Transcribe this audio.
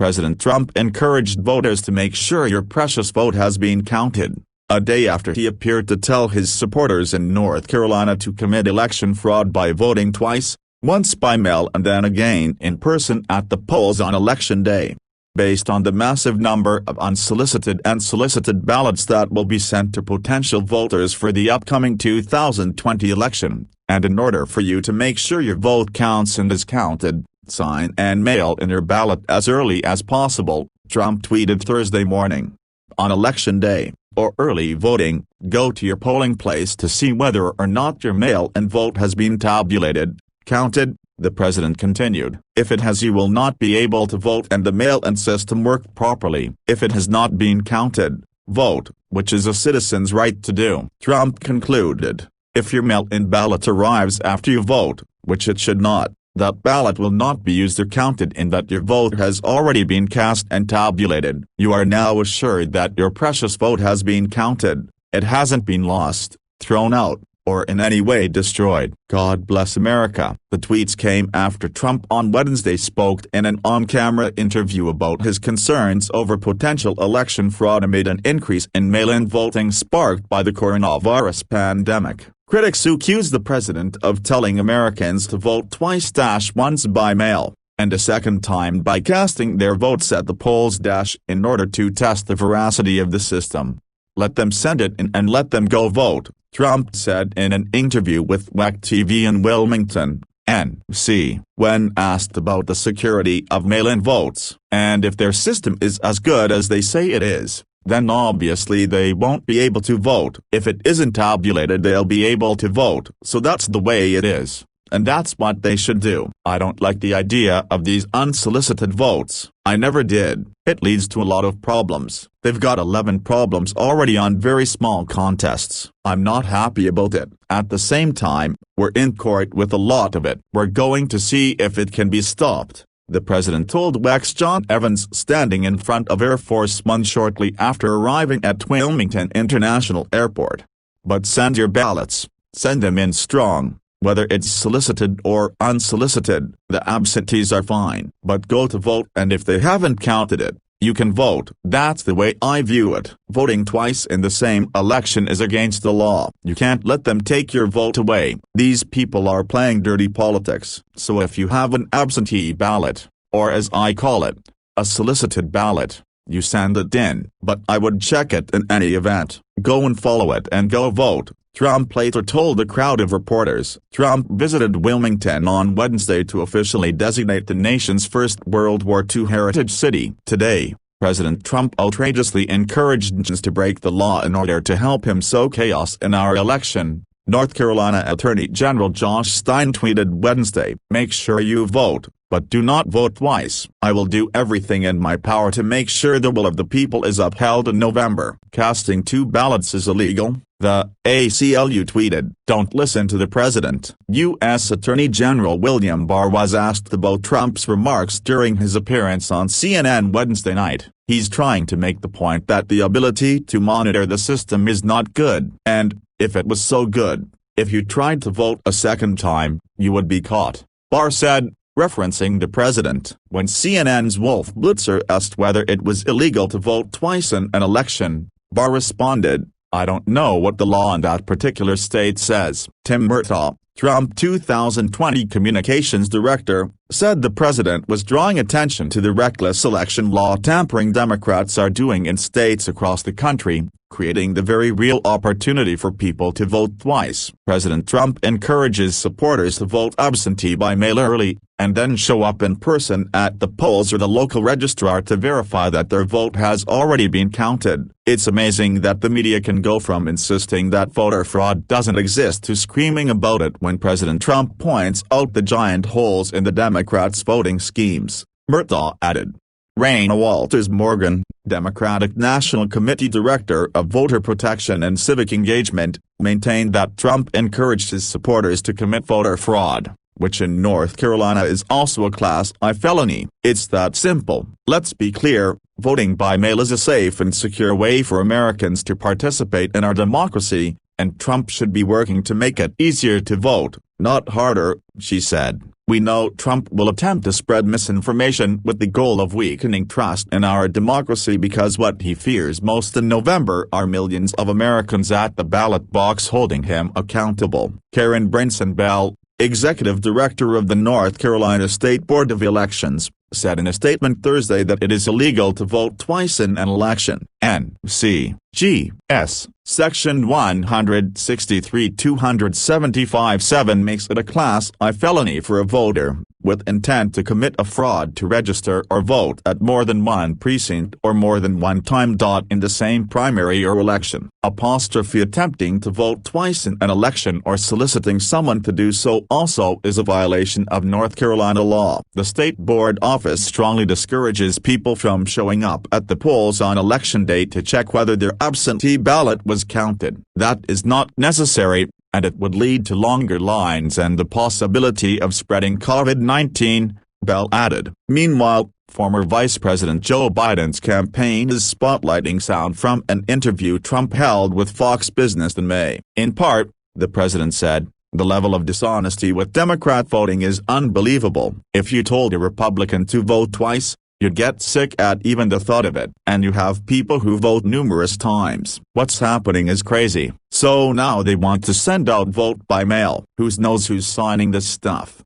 President Trump encouraged voters to make sure your precious vote has been counted, a day after he appeared to tell his supporters in North Carolina to commit election fraud by voting twice, once by mail and then again in person at the polls on Election Day. Based on the massive number of unsolicited and solicited ballots that will be sent to potential voters for the upcoming 2020 election, and in order for you to make sure your vote counts and is counted, sign and mail in your ballot as early as possible, Trump tweeted Thursday morning. On Election Day, or early voting, go to your polling place to see whether or not your mail-in vote has been tabulated, counted, the president continued. If it has, you will not be able to vote and the mail-in system worked properly. If it has not been counted, vote, which is a citizen's right to do. Trump concluded, if your mail-in ballot arrives after you vote, which it should not, that ballot will not be used or counted in that your vote has already been cast and tabulated. You are now assured that your precious vote has been counted, it hasn't been lost, thrown out, or in any way destroyed. God bless America. The tweets came after Trump on Wednesday spoke in an on-camera interview about his concerns over potential election fraud amid an increase in mail-in voting sparked by the coronavirus pandemic. Critics accused the president of telling Americans to vote twice, once by mail, and a second time by casting their votes at the polls, in order to test the veracity of the system. Let them send it in and let them go vote, Trump said in an interview with WEC TV in Wilmington, NC, when asked about the security of mail-in votes. And if their system is as good as they say it is, then obviously they won't be able to vote. If it isn't tabulated, they'll be able to vote. So that's the way it is. And that's what they should do. I don't like the idea of these unsolicited votes. I never did. It leads to a lot of problems. They've got 11 problems already on very small contests. I'm not happy about it. At the same time, we're in court with a lot of it. We're going to see if it can be stopped, the president told WEC's John Evans standing in front of Air Force One shortly after arriving at Wilmington International Airport. But send your ballots. Send them in strong. Whether it's solicited or unsolicited, the absentees are fine. But go to vote, and if they haven't counted it, you can vote. That's the way I view it. Voting twice in the same election is against the law. You can't let them take your vote away. These people are playing dirty politics. So if you have an absentee ballot, or as I call it, a solicited ballot, you send it in. But I would check it in any event. Go and follow it and go vote, Trump later told a crowd of reporters. Trump visited Wilmington on Wednesday to officially designate the nation's first World War II heritage city. Today, President Trump outrageously encouraged nations to break the law in order to help him sow chaos in our election. North Carolina Attorney General Josh Stein tweeted Wednesday, "Make sure you vote, but do not vote twice. I will do everything in my power to make sure the will of the people is upheld in November. Casting two ballots is illegal." The ACLU tweeted, "Don't listen to the president." U.S. Attorney General William Barr was asked about Trump's remarks during his appearance on CNN Wednesday night. He's trying to make the point that the ability to monitor the system is not good, and, if it was so good, if you tried to vote a second time, you would be caught, Barr said, referencing the president. When CNN's Wolf Blitzer asked whether it was illegal to vote twice in an election, Barr responded, "I don't know what the law in that particular state says." Tim Murtaugh, Trump 2020 communications director, said the president was drawing attention to the reckless election law tampering Democrats are doing in states across the country, creating the very real opportunity for people to vote twice. President Trump encourages supporters to vote absentee by mail early, and then show up in person at the polls or the local registrar to verify that their vote has already been counted. It's amazing that the media can go from insisting that voter fraud doesn't exist to screaming about it when President Trump points out the giant holes in the Democrats' voting schemes, Murtaugh added. Raina Walters Morgan, Democratic National Committee Director of Voter Protection and Civic Engagement, maintained that Trump encouraged his supporters to commit voter fraud, which in North Carolina is also a Class I felony. It's that simple. Let's be clear, voting by mail is a safe and secure way for Americans to participate in our democracy, and Trump should be working to make it easier to vote, not harder, she said. We know Trump will attempt to spread misinformation with the goal of weakening trust in our democracy because what he fears most in November are millions of Americans at the ballot box holding him accountable. Karen Brinson-Bell, executive director of the North Carolina State Board of Elections, said in a statement Thursday that it is illegal to vote twice in an election. NCGS Section 163(275)(7) makes it a Class I felony for a voter, with intent to commit a fraud to register or vote at more than one precinct or more than one time. In the same primary or election. Attempting to vote twice in an election or soliciting someone to do so also is a violation of North Carolina law. The state board office strongly discourages people from showing up at the polls on election day to check whether their absentee ballot was counted. That is not necessary, and it would lead to longer lines and the possibility of spreading COVID-19, Bell added. Meanwhile, former Vice President Joe Biden's campaign is spotlighting sound from an interview Trump held with Fox Business in May. In part, the president said, "The level of dishonesty with Democrat voting is unbelievable. If you told a Republican to vote twice, you'd get sick at even the thought of it. And you have people who vote numerous times. What's happening is crazy. So now they want to send out vote by mail. Who knows who's signing this stuff?"